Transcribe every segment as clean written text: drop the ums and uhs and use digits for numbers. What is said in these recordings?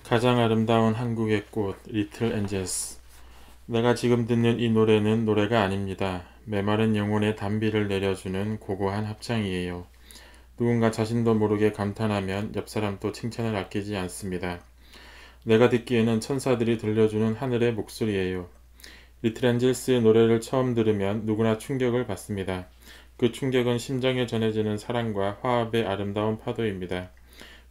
가장 아름다운 한국의 꽃, 리틀 엔젤스. 내가 지금 듣는 이 노래는 노래가 아닙니다. 메마른 영혼의 단비를 내려주는 고고한 합창이에요. 누군가 자신도 모르게 감탄하면 옆 사람도 칭찬을 아끼지 않습니다. 내가 듣기에는 천사들이 들려주는 하늘의 목소리예요. 리틀 엔젤스의 노래를 처음 들으면 누구나 충격을 받습니다. 그 충격은 심장에 전해지는 사랑과 화합의 아름다운 파도입니다.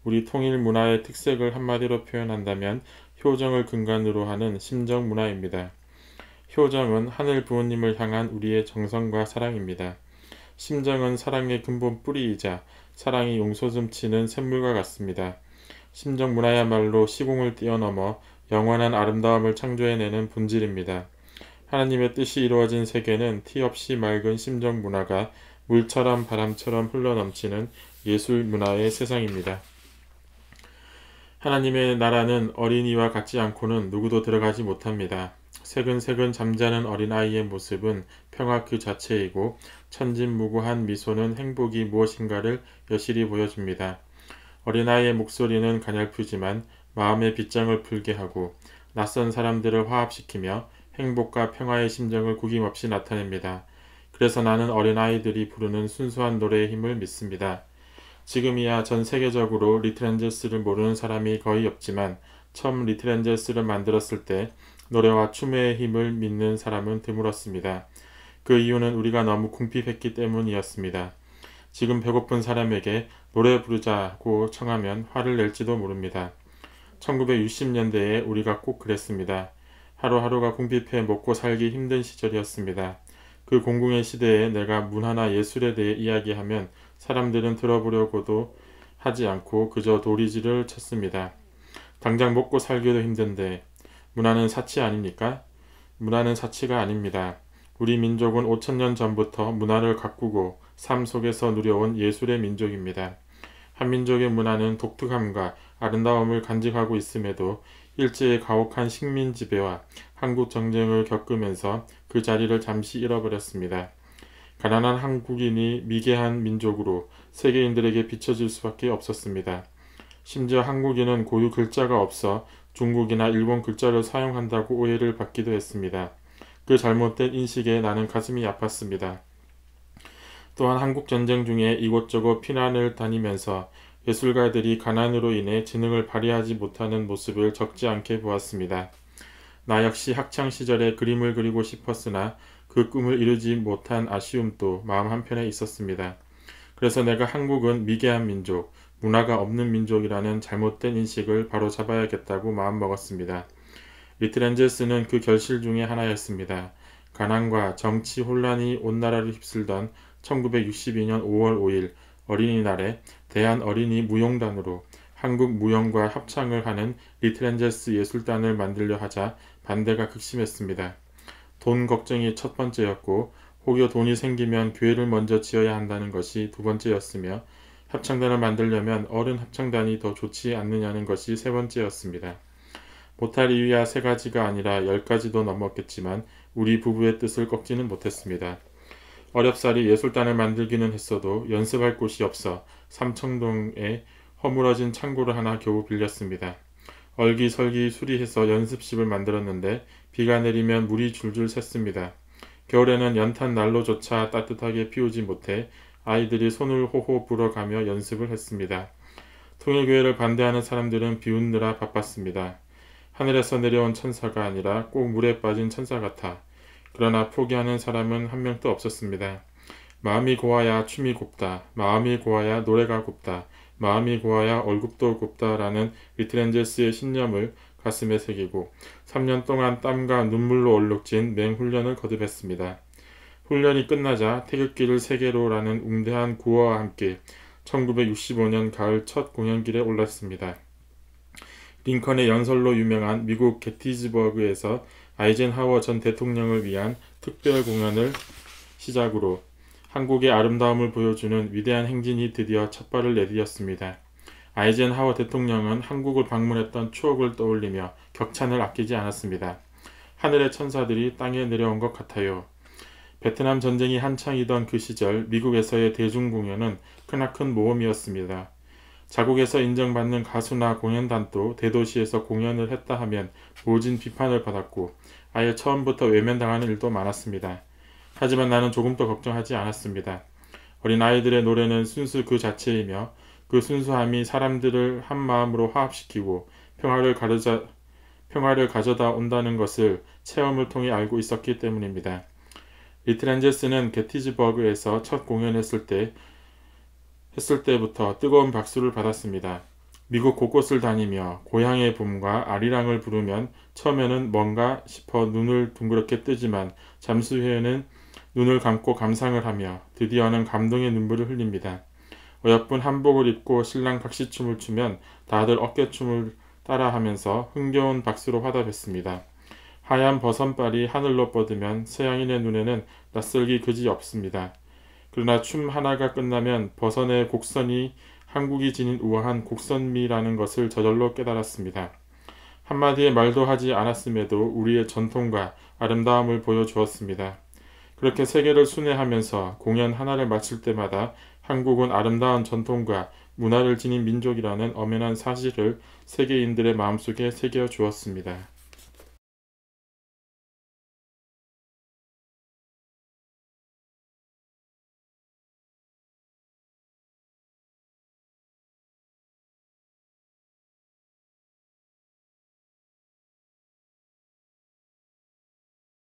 우리 통일 문화의 특색을 한마디로 표현한다면 효정을 근간으로 하는 심정 문화입니다. 효정은 하늘 부모님을 향한 우리의 정성과 사랑입니다. 심정은 사랑의 근본 뿌리이자 사랑이 용솟 넘치는 샘물과 같습니다. 심정 문화야말로 시공을 뛰어넘어 영원한 아름다움을 창조해내는 본질입니다. 하나님의 뜻이 이루어진 세계는 티 없이 맑은 심정 문화가 물처럼 바람처럼 흘러넘치는 예술 문화의 세상입니다. 하나님의 나라는 어린이와 같지 않고는 누구도 들어가지 못합니다. 새근새근 잠자는 어린아이의 모습은 평화 그 자체이고 천진무구한 미소는 행복이 무엇인가를 여실히 보여줍니다. 어린아이의 목소리는 가냘프지만 마음의 빗장을 풀게 하고 낯선 사람들을 화합시키며 행복과 평화의 심정을 구김없이 나타냅니다. 그래서 나는 어린아이들이 부르는 순수한 노래의 힘을 믿습니다. 지금이야 전 세계적으로 리틀 엔젤스를 모르는 사람이 거의 없지만 처음 리틀 엔젤스를 만들었을 때 노래와 춤의 힘을 믿는 사람은 드물었습니다. 그 이유는 우리가 너무 궁핍했기 때문이었습니다. 지금 배고픈 사람에게 노래 부르자고 청하면 화를 낼지도 모릅니다. 1960년대에 우리가 꼭 그랬습니다. 하루하루가 궁핍해 먹고 살기 힘든 시절이었습니다. 그 공공의 시대에 내가 문화나 예술에 대해 이야기하면 사람들은 들어보려고도 하지 않고 그저 도리지를 쳤습니다. 당장 먹고 살기도 힘든데 문화는 사치 아닙니까? 문화는 사치가 아닙니다. 우리 민족은 5천년 전부터 문화를 가꾸고 삶 속에서 누려온 예술의 민족입니다. 한민족의 문화는 독특함과 아름다움을 간직하고 있음에도 일제의 가혹한 식민 지배와 한국 전쟁을 겪으면서 그 자리를 잠시 잃어버렸습니다. 가난한 한국인이 미개한 민족으로 세계인들에게 비춰질 수밖에 없었습니다. 심지어 한국인은 고유 글자가 없어 중국이나 일본 글자를 사용한다고 오해를 받기도 했습니다. 그 잘못된 인식에 나는 가슴이 아팠습니다. 또한 한국전쟁 중에 이곳저곳 피난을 다니면서 예술가들이 가난으로 인해 재능을 발휘하지 못하는 모습을 적지 않게 보았습니다. 나 역시 학창시절에 그림을 그리고 싶었으나 그 꿈을 이루지 못한 아쉬움도 마음 한편에 있었습니다. 그래서 내가 한국은 미개한 민족, 문화가 없는 민족이라는 잘못된 인식을 바로 잡아야겠다고 마음먹었습니다. 리틀 엔젤스는 그 결실 중에 하나였습니다. 가난과 정치 혼란이 온 나라를 휩쓸던 1962년 5월 5일 어린이날에 대한어린이 무용단으로 한국 무용과 합창을 하는 리틀 엔젤스 예술단을 만들려 하자 반대가 극심했습니다. 돈 걱정이 첫 번째였고 혹여 돈이 생기면 교회를 먼저 지어야 한다는 것이 두 번째였으며 합창단을 만들려면 어른 합창단이 더 좋지 않느냐는 것이 세 번째였습니다. 못할 이유야 세 가지가 아니라 10가지도 넘었겠지만 우리 부부의 뜻을 꺾지는 못했습니다. 어렵사리 예술단을 만들기는 했어도 연습할 곳이 없어 삼청동에 허물어진 창고를 하나 겨우 빌렸습니다. 얼기설기 수리해서 연습실을 만들었는데 비가 내리면 물이 줄줄 샜습니다. 겨울에는 연탄 난로조차 따뜻하게 피우지 못해 아이들이 손을 호호 불어가며 연습을 했습니다. 통일교회를 반대하는 사람들은 비웃느라 바빴습니다. 하늘에서 내려온 천사가 아니라 꼭 물에 빠진 천사 같아. 그러나 포기하는 사람은 한 명도 없었습니다. 마음이 고와야 춤이 곱다. 마음이 고와야 노래가 곱다. 마음이 고와야 얼굴도 곱다라는 리틀 엔젤스의 신념을 가슴에 새기고 3년 동안 땀과 눈물로 얼룩진 맹훈련을 거듭했습니다. 훈련이 끝나자 태극기를 세계로라는 웅대한 구호와 함께 1965년 가을 첫 공연길에 올랐습니다. 링컨의 연설로 유명한 미국 게티즈버그에서 아이젠하워 전 대통령을 위한 특별 공연을 시작으로 한국의 아름다움을 보여주는 위대한 행진이 드디어 첫 발을 내디뎠습니다. 아이젠하워 대통령은 한국을 방문했던 추억을 떠올리며 격찬을 아끼지 않았습니다. 하늘의 천사들이 땅에 내려온 것 같아요. 베트남 전쟁이 한창이던 그 시절 미국에서의 대중공연은 크나큰 모험이었습니다. 자국에서 인정받는 가수나 공연단도 대도시에서 공연을 했다 하면 모진 비판을 받았고 아예 처음부터 외면당하는 일도 많았습니다. 하지만 나는 조금도 걱정하지 않았습니다. 어린 아이들의 노래는 순수 그 자체이며 그 순수함이 사람들을 한 마음으로 화합시키고 평화를 가져다 온다는 것을 체험을 통해 알고 있었기 때문입니다. 리틀 엔젤스는 게티즈버그에서 첫 공연했을 때부터 뜨거운 박수를 받았습니다. 미국 곳곳을 다니며 고향의 봄과 아리랑을 부르면 처음에는 뭔가 싶어 눈을 둥그렇게 뜨지만 잠시 후에는 눈을 감고 감상을 하며 드디어는 감동의 눈물을 흘립니다. 어여쁜 한복을 입고 신랑 각시춤을 추면 다들 어깨춤을 따라하면서 흥겨운 박수로 화답했습니다. 하얀 버선발이 하늘로 뻗으면 서양인의 눈에는 낯설기 그지 없습니다. 그러나 춤 하나가 끝나면 버선의 곡선이 한국이 지닌 우아한 곡선미라는 것을 저절로 깨달았습니다. 한마디의 말도 하지 않았음에도 우리의 전통과 아름다움을 보여주었습니다. 그렇게 세계를 순회하면서 공연 하나를 마칠 때마다 한국은 아름다운 전통과 문화를 지닌 민족이라는 엄연한 사실을 세계인들의 마음속에 새겨 주었습니다.